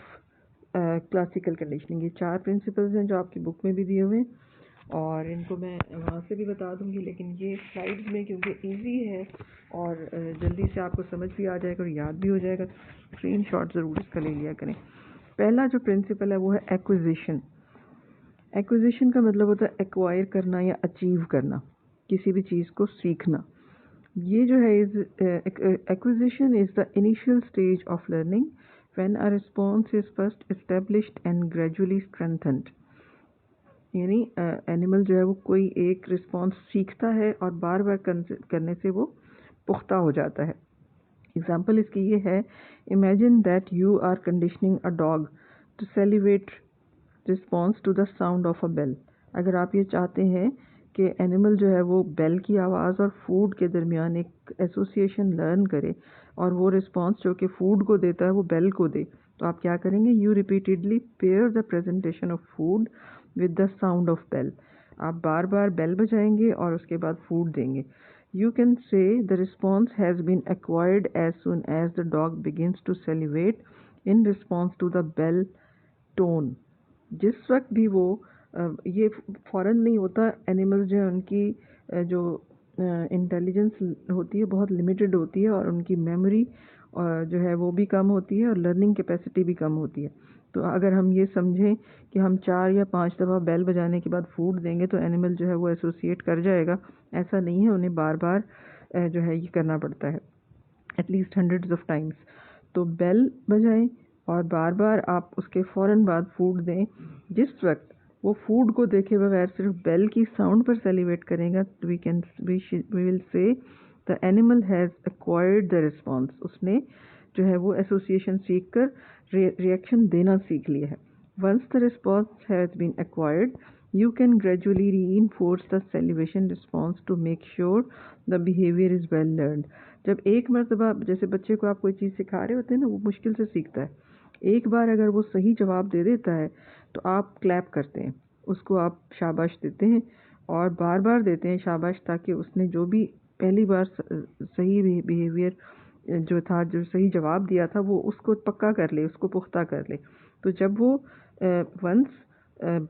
क्लासिकल कंडीशनिंग, ये 4 प्रिंसिपल्स हैं जो आपकी बुक में भी दिए हुए हैं और इनको मैं वहाँ से भी बता दूँगी, लेकिन ये स्लाइड्स में क्योंकि इजी है और जल्दी से आपको समझ भी आ जाएगा और याद भी हो जाएगा, तो स्क्रीनशॉट ज़रूर इसका ले लिया करें। पहला जो प्रिंसिपल है वो है एक्विजिशन। एक्विजिशन का मतलब होता है एक्वायर करना या अचीव करना, किसी भी चीज़ को सीखना। ये जो है acquisition is the initial stage of learning when a response is first established and gradually strengthened. यानी एनिमल जो है वो कोई एक रिस्पॉन्स सीखता है और बार बार करने से वो पुख्ता हो जाता है। एग्जाम्पल इसकी ये है, imagine that you are conditioning a dog to salivate response to the sound of a bell. अगर आप ये चाहते हैं कि एनिमल जो है वो बेल की आवाज़ और फूड के दरमियान एक एसोसिएशन लर्न करे और वो रिस्पॉन्स जो कि फूड को देता है वो बेल को दे, तो आप क्या करेंगे, you repeatedly pair the presentation of food with the sound of bell. आप बार बार बेल बजाएंगे और उसके बाद फूड देंगे। You can say the response has been acquired as soon as the dog begins to salivate in response to the bell tone। जिस वक्त भी वो ये फ़ौरन नहीं होता, एनिमल्स जो है उनकी जो इंटेलिजेंस होती है बहुत लिमिटेड होती है और उनकी मेमोरी जो है वो भी कम होती है और लर्निंग कैपेसिटी भी कम होती है। तो अगर हम ये समझें कि हम 4 या 5 दफ़ा बेल बजाने के बाद फूड देंगे तो एनिमल जो है वो एसोसिएट कर जाएगा, ऐसा नहीं है, उन्हें बार बार जो है ये करना पड़ता है, एटलीस्ट हंड्रेड्स ऑफ टाइम्स। तो बेल बजाएं और बार बार आप उसके फ़ौरन बाद फूड दें। जिस वक्त वो फूड को देखे बगैर सिर्फ बेल की साउंड पर सेलिब्रेट करेगा तो we will say the animal has acquired the response. उसने जो है वो एसोसिएशन सीख कर रिएक्शन देना सीख लिया है। Once the response has been acquired you can gradually reinforce the salivation response to make sure the behavior is well learned। जब एक मरतबा, जैसे बच्चे को आप कोई चीज़ सिखा रहे होते हैं ना, वो मुश्किल से सीखता है। एक बार अगर वो सही जवाब दे देता है तो आप क्लैप करते हैं, उसको आप शाबाश देते हैं और बार बार देते हैं शाबाश, ताकि उसने जो भी पहली बार सही बिहेवियर जो था, जो सही जवाब दिया था, वो उसको पक्का कर ले, उसको पुख्ता कर ले। तो जब वो वंस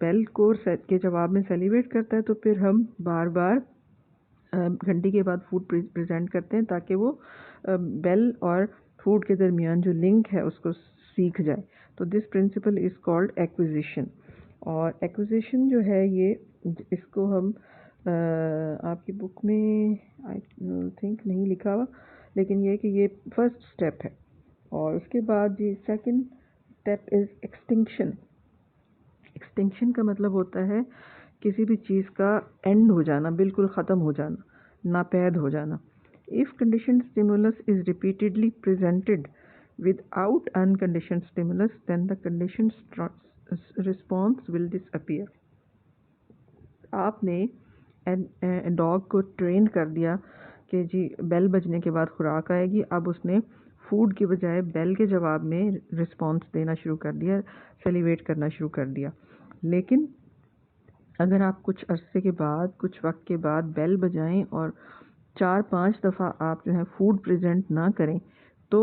बेल को के जवाब में सेलिब्रेट करता है तो फिर हम बार बार घंटी के बाद फूड प्रेजेंट करते हैं ताकि वो बेल और फूड के दरमियान जो लिंक है उसको सीख जाए। तो this principle is called acquisition. और एक्विजिशन जो है ये, इसको हम आपकी बुक में आई थिंक नहीं लिखा हुआ, लेकिन ये कि ये फर्स्ट स्टेप है। और उसके बाद ये second step is extinction. Extinction का मतलब होता है किसी भी चीज़ का एंड हो जाना, बिल्कुल ख़त्म हो जाना, नापैद हो जाना। If condition stimulus is repeatedly presented without uncondition stimulus then the condition response will disappear. आपने डॉग को ट्रेन कर दिया कि जी बेल बजने के बाद खुराक आएगी, अब उसने फूड के बजाय बेल के जवाब में रिस्पॉन्स देना शुरू कर दिया, सेलिब्रेट करना शुरू कर दिया। लेकिन अगर आप कुछ अरसे के बाद, कुछ वक्त के बाद बेल बजाएं और 4-5 दफ़ा आप जो है फूड प्रेजेंट ना करें तो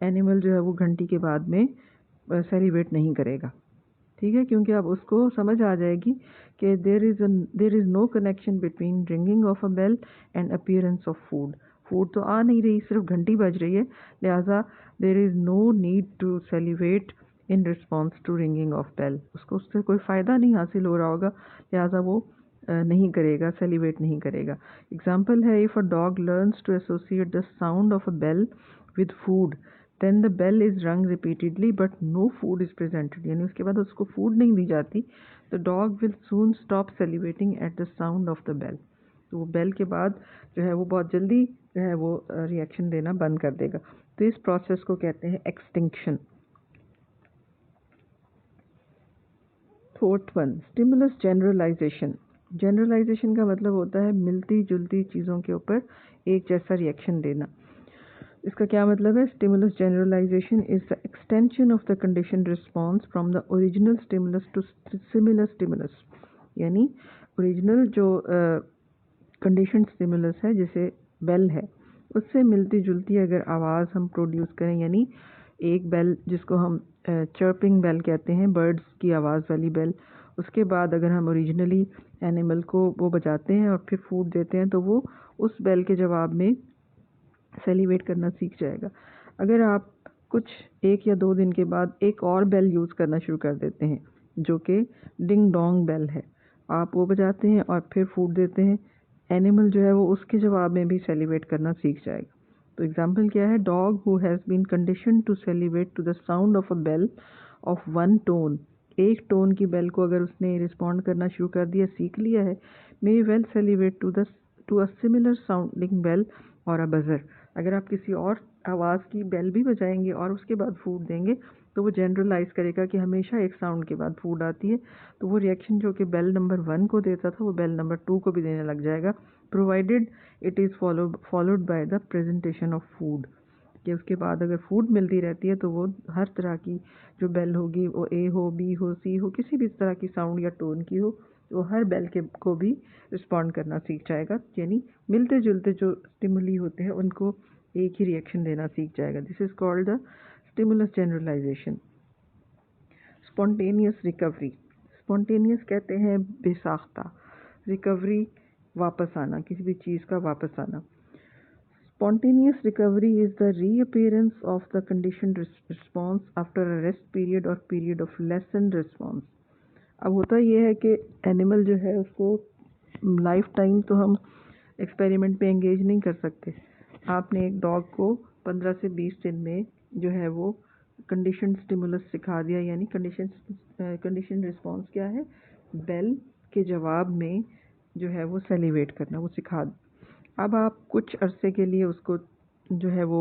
एनिमल जो है वो घंटी के बाद में सेलिब्रेट नहीं करेगा। ठीक है, क्योंकि अब उसको समझ आ जाएगी कि there is no connection between ringing of a bell and appearance of food. Food तो आ नहीं रही, सिर्फ घंटी बज रही है, लिहाजा there is no need to salivate in response to ringing of bell. उसको उससे कोई फ़ायदा नहीं हासिल हो रहा होगा, लिहाजा वो नहीं करेगा, सेलिब्रेट नहीं करेगा। एग्जाम्पल है, if a dog learns to associate the sound of a bell with food then the bell is rung repeatedly but no food is presented, यानी उसके बाद उसको फूड नहीं दी जाती, the dog will soon stop salivating at the sound of the bell। तो वो बेल के बाद जो है वो बहुत जल्दी जो है वो रिएक्शन देना बंद कर देगा। तो इस प्रोसेस को कहते हैं extinction. Fourth one, stimulus generalization. Generalization का मतलब होता है मिलती जुलती चीज़ों के ऊपर एक जैसा रिएक्शन देना। इसका क्या मतलब है? Stimulus generalization is the extension of the condition response from the original stimulus to similar stimulus. यानी ओरिजिनल जो कंडीशन स्टिमुलस है, जैसे बेल है, उससे मिलती जुलती अगर आवाज़ हम प्रोड्यूस करें, यानी एक बेल जिसको हम चर्पिंग बेल कहते हैं, बर्ड्स की आवाज़ वाली बेल, उसके बाद अगर हम ओरिजिनली एनिमल को वो बजाते हैं और फिर फूड देते हैं तो वो उस बेल के जवाब में सेलिब्रेट करना सीख जाएगा। अगर आप कुछ 1 या 2 दिन के बाद एक और बेल यूज़ करना शुरू कर देते हैं जो कि डिंग डोंग बेल है, आप वो बजाते हैं और फिर फूड देते हैं, एनिमल जो है वो उसके जवाब में भी सेलिब्रेट करना सीख जाएगा। तो एग्जांपल क्या है? Dog who has been conditioned to salivate to the sound of a bell of one tone. एक टोन की बेल को अगर उसने रिस्पॉन्ड करना शुरू कर दिया, सीख लिया है, may well salivate to a similar sounding bell और अ बजर। अगर आप किसी और आवाज़ की बेल भी बजाएंगे और उसके बाद फूड देंगे तो वो जनरलाइज करेगा कि हमेशा एक साउंड के बाद फूड आती है। तो वो रिएक्शन जो कि बेल नंबर 1 को देता था वो बेल नंबर 2 को भी देने लग जाएगा, provided it is followed by the presentation of food. कि उसके बाद अगर फूड मिलती रहती है तो वो हर तरह की जो बेल होगी, वो ए हो, बी हो, सी हो, किसी भी तरह की साउंड या टोन की हो, वो हर बेल के को भी रिस्पॉन्ड करना सीख जाएगा। यानी मिलते जुलते जो स्टिमुली होते हैं उनको एक ही रिएक्शन देना सीख जाएगा। This is called the stimulus generalization. Spontaneous recovery, spontaneous कहते हैं बेसाख्ता, रिकवरी वापस आना, किसी भी चीज़ का वापस आना। Spontaneous recovery is the reappearance of the conditioned response after a rest period or period of lessened response। अब होता ये है कि एनिमल जो है उसको लाइफ टाइम तो हम एक्सपेरिमेंट पे एंगेज नहीं कर सकते। आपने एक डॉग को 15 से 20 दिन में जो है वो कंडीशन स्टिमुलस सिखा दिया, यानी कंडीशन रिस्पॉन्स क्या है, बेल के जवाब में जो है वो सेलिवेट करना, वो सिखा। अब आप कुछ अरसे के लिए उसको जो है वो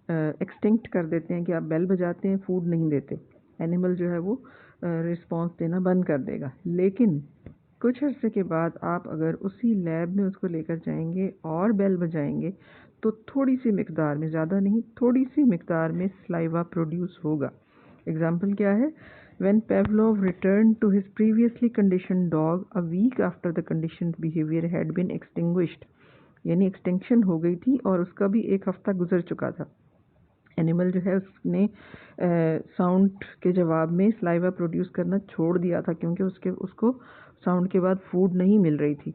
एक्सटिंक्ट कर देते हैं कि आप बेल बजाते हैं, फूड नहीं देते, एनिमल जो है वो रिस्पॉन्स देना बंद कर देगा। लेकिन कुछ अरसे के बाद आप अगर उसी लैब में उसको लेकर जाएंगे और बेल बजाएंगे तो थोड़ी सी मिकदार में, ज़्यादा नहीं, थोड़ी सी मिकदार में सलाइवा प्रोड्यूस होगा। एग्जाम्पल क्या है, When Pavlov returned to his previously conditioned dog a week after the conditioned behavior had been extinguished, यानी एक्सटेंक्शन हो गई थी और उसका भी एक हफ्ता गुजर चुका था। एनिमल जो है उसने साउंड के जवाब में सलाइवा प्रोड्यूस करना छोड़ दिया था क्योंकि उसको साउंड के बाद फूड नहीं मिल रही थी।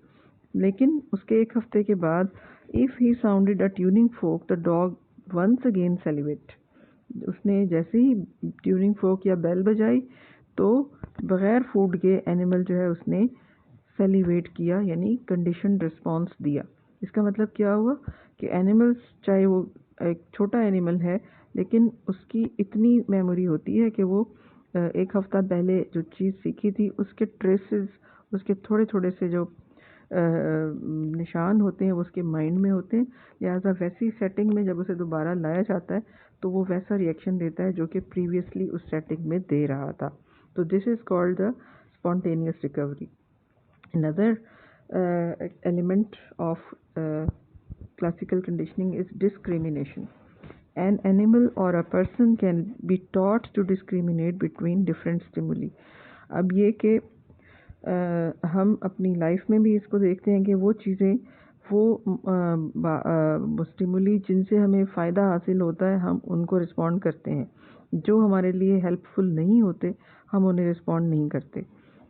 लेकिन उसके एक हफ्ते के बाद if he sounded a tuning fork the dog once again salivate, उसने जैसे ही ट्यूनिंग फोक या बेल बजाई तो बग़ैर फूड के एनिमल जो है उसने सेलिवेट किया, यानी कंडीशन रिस्पॉन्स दिया। इसका मतलब क्या हुआ कि एनिमल्स, चाहे वो एक छोटा एनिमल है लेकिन उसकी इतनी मेमोरी होती है कि वो एक हफ्ता पहले जो चीज़ सीखी थी उसके ट्रेसेस, उसके थोड़े थोड़े से जो निशान होते हैं वो उसके माइंड में होते हैं। लिहाजा वैसी सेटिंग में जब उसे दोबारा लाया जाता है तो वो वैसा रिएक्शन देता है जो कि प्रीवियसली उस सेटिंग में दे रहा था। तो this is called the spontaneous recovery. Another element of classical conditioning is discrimination. An animal or a person can be taught to discriminate between different stimuli. अब ये कि हम अपनी लाइफ में भी इसको देखते हैं कि वो चीज़ें, वो स्टिमुली जिनसे हमें फ़ायदा हासिल होता है हम उनको रिस्पॉन्ड करते हैं, जो हमारे लिए हेल्पफुल नहीं होते हम उन्हें रिस्पॉन्ड नहीं करते।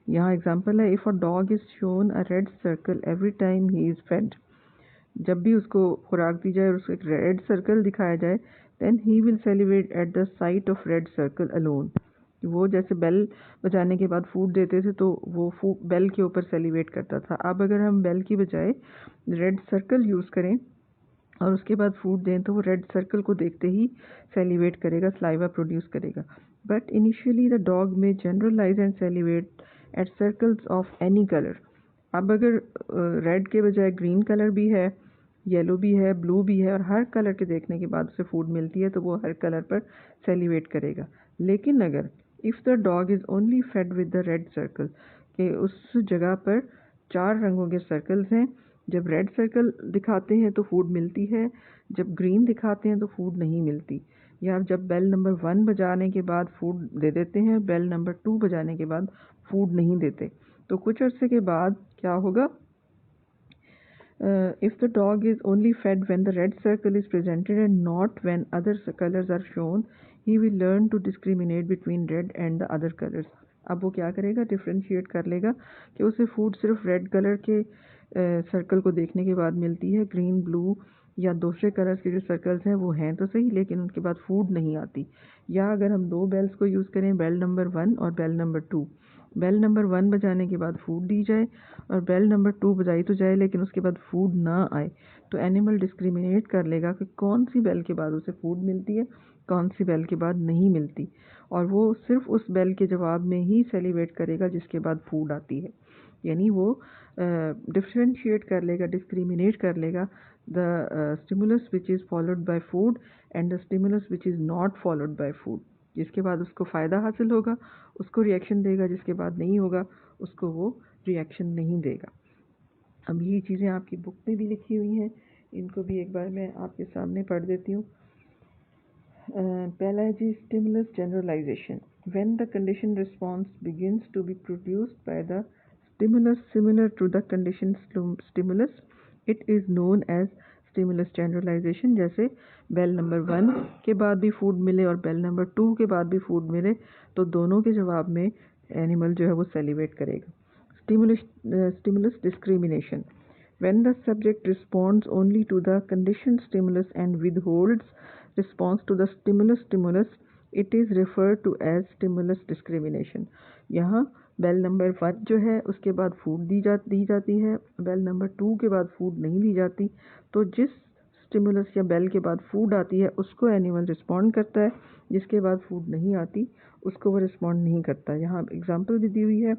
यहाँ एग्जांपल है, if a dog is shown a red circle every time he is fed, जब भी उसको खुराक दी जाए और उसको एक रेड सर्कल दिखाया जाए, then he will salivate at the sight of red circle alone. वो जैसे बेल बजाने के बाद फूड देते थे तो वो बेल के ऊपर सेलिब्रेट करता था। अब अगर हम बेल की बजाय रेड सर्कल यूज़ करें और उसके बाद फूड दें तो वो रेड सर्कल को देखते ही सेलिब्रेट करेगा, सलाइवा प्रोड्यूस करेगा। But initially the dog may generalize and salivate at circles of any colour. अब अगर रेड के बजाय ग्रीन कलर भी है, येलो भी है, ब्लू भी है और हर कलर के देखने के बाद उसे फूड मिलती है तो वो हर कलर पर सेलिब्रेट करेगा। लेकिन अगर if the dog is only fade with the red circle, कि उस जगह पर 4 रंगों के सर्कल्स हैं, जब रेड सर्कल दिखाते हैं तो फूड मिलती है, जब ग्रीन दिखाते हैं तो फूड नहीं मिलती, या जब बेल नंबर 1 बजाने के बाद फूड दे देते हैं, बेल नंबर 2 बजाने के बाद फूड नहीं देते, तो कुछ अर्से के बाद क्या होगा, if the dog is only fed when the red circle is presented and not when other colors are shown, he will learn to discriminate between red and the other colors। अब वो क्या करेगा, डिफ्रेंशिएट कर लेगा कि उसे फूड सिर्फ रेड कलर के सर्कल को देखने के बाद मिलती है, ग्रीन, ब्लू या दूसरे कलर्स के जो सर्कल्स हैं वो हैं तो सही लेकिन उनके बाद फूड नहीं आती। या अगर हम 2 बेल्स को यूज़ करें, बेल नंबर 1 और बेल नंबर 2, बेल नंबर 1 बजाने के बाद फूड दी जाए और बेल नंबर 2 बजाई तो जाए लेकिन उसके बाद फूड ना आए, तो एनिमल डिस्क्रिमिनेट कर लेगा कि कौन सी बेल के बाद उसे फूड मिलती है, कौन सी बेल के बाद नहीं मिलती, और वो सिर्फ उस बेल के जवाब में ही सेलिब्रेट करेगा जिसके बाद फूड आती है। यानी वो डिफ्रेंशिएट कर लेगा, डिस्क्रिमिनेट कर लेगा the stimulus which is followed by food and the stimulus which is not followed by food. जिसके बाद उसको फ़ायदा हासिल होगा उसको रिएक्शन देगा, जिसके बाद नहीं होगा उसको वो रिएक्शन नहीं देगा। अब यही चीज़ें आपकी बुक में भी लिखी हुई हैं, इनको भी एक बार मैं आपके सामने पढ़ देती हूँ। पहला है जी stimulus generalization. When the conditioned response begins to be produced by the stimulus similar to the conditioned stimulus, it is known as stimulus generalization। जैसे बेल नंबर 1 के बाद भी फूड मिले और बेल नंबर 2 के बाद भी फूड मिले तो दोनों के जवाब में एनिमल जो है वो सेलिब्रेट करेगा। Stimulus discrimination। When the subject responds only to the conditioned stimulus and withholds response to the stimulus, it is referred to as stimulus discrimination। यहाँ बेल नंबर 1 जो है उसके बाद फूड दी जाती है, बेल नंबर 2 के बाद फूड नहीं दी जाती, तो जिस स्टिमुलस या बेल के बाद फूड आती है उसको एनिमल रिस्पॉन्ड करता है, जिसके बाद फूड नहीं आती उसको वो रिस्पॉन्ड नहीं करता। यहाँ एग्जांपल भी दी हुई है।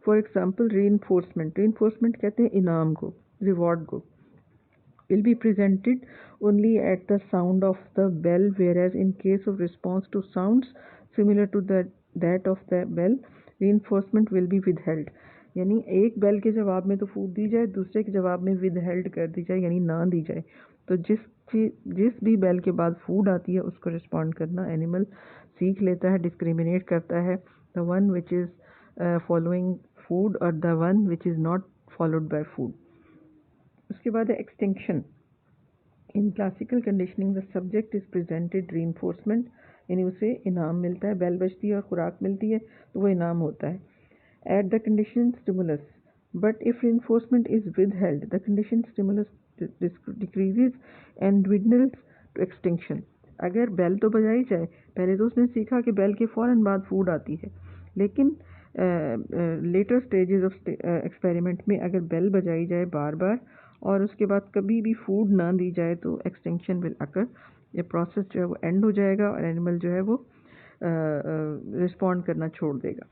फॉर एग्जांपल रीइंफोर्समेंट कहते हैं इनाम को, रिवॉर्ड को। will be presented only at the sound of the bell, whereas in case of response to sounds similar to that of the bell, reinforcement will be withheld। यानी एक बेल के जवाब में तो फूड दी जाए, दूसरे के जवाब में विदहेल्ड कर दी जाए यानी ना दी जाए। तो जिस भी बेल के बाद फूड आती है उसको रिस्पॉन्ड करना एनिमल सीख लेता है, डिस्क्रिमिनेट करता है, the one which is following food और the one which is not followed by food. उसके बाद है extinction. In classical conditioning the subject is presented reinforcement, यानी उसे इनाम मिलता है, बेल बजती है और खुराक मिलती है तो वो इनाम होता है at the condition stimulus. But if reinforcement is withheld the condition stimulus decreases and dwindles to extinction. अगर बेल तो बजाई जाए, पहले तो उसने सीखा कि बेल के फ़ौरन बाद फूड आती है, लेकिन लेटर स्टेजेस ऑफ एक्सपेरिमेंट में अगर बेल बजाई जाए बार बार और उसके बाद कभी भी फूड ना दी जाए तो एक्सटिंक्शन विल अकर। ये प्रोसेस जो है वो एंड हो जाएगा और एनिमल जो है वो रिस्पॉन्ड करना छोड़ देगा।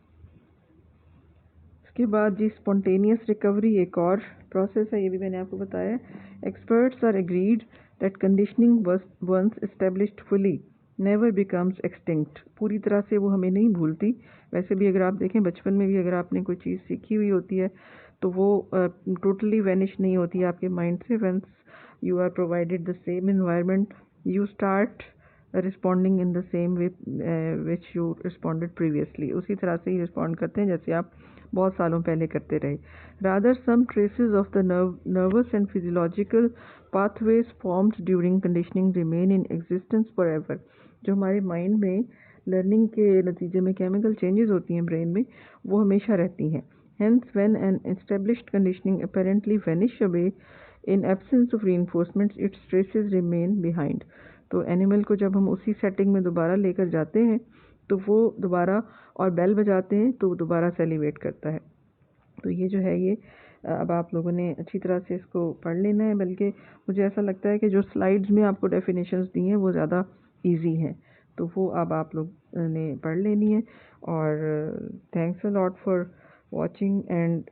उसके बाद जी स्पॉन्टेनियस रिकवरी एक और प्रोसेस है, ये भी मैंने आपको बताया। Experts are agreed that conditioning once established fully never becomes extinct. पूरी तरह से वो हमें नहीं भूलती। वैसे भी अगर आप देखें बचपन में भी अगर आपने कोई चीज़ सीखी हुई होती है तो वो टोटली वैनिश नहीं होती आपके माइंड से। Once you are provided the same environment you start responding in the same way which you responded previously. उसी तरह से ही रिस्पॉन्ड करते हैं जैसे आप बहुत सालों पहले करते रहे। Rather some traces of the nervous and physiological pathways formed during conditioning remain in existence forever. जो हमारे माइंड में लर्निंग के नतीजे में केमिकल चेंजेस होती हैं ब्रेन में, वो हमेशा रहती हैं। Hence, when an established conditioning apparently vanish away in absence of reinforcements, its traces remain behind। तो एनिमल को जब हम उसी सेटिंग में दोबारा लेकर जाते हैं तो वो दोबारा और बेल बजाते हैं तो दोबारा सेलिब्रेट करता है। तो ये जो है ये अब आप लोगों ने अच्छी तरह से इसको पढ़ लेना है, बल्कि मुझे ऐसा लगता है कि जो स्लाइड्स में आपको डेफिनेशंस दी हैं वो ज़्यादा इजी हैं, तो वो अब आप लोग ने पढ़ लेनी है। और thanks a lot for watching and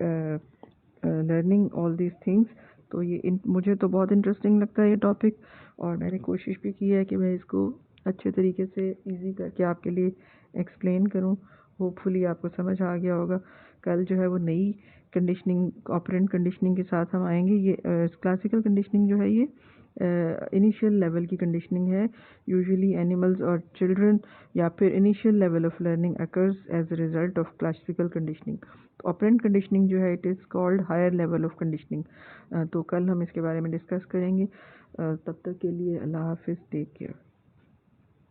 learning all these things. तो ये मुझे तो बहुत इंटरेस्टिंग लगता है ये टॉपिक, और मैंने कोशिश भी की है कि मैं इसको अच्छे तरीके से इजी करके आपके लिए एक्सप्लेन करूं। होपफुली आपको समझ आ गया होगा। कल जो है वो नई कंडीशनिंग ऑपरेंट कंडीशनिंग के साथ हम आएंगे। ये क्लासिकल कंडीशनिंग जो है ये इनिशियल लेवल की कंडीशनिंग है। यूजुअली एनिमल्स और चिल्ड्रन या फिर initial level of learning occurs as a result of classical conditioning. तो ऑपरेंट कंडीशनिंग जो है it is called higher level of conditioning. तो कल हम इसके बारे में डिस्कस करेंगे। तब तक के लिए अल्लाह हाफिज़, टेक केयर।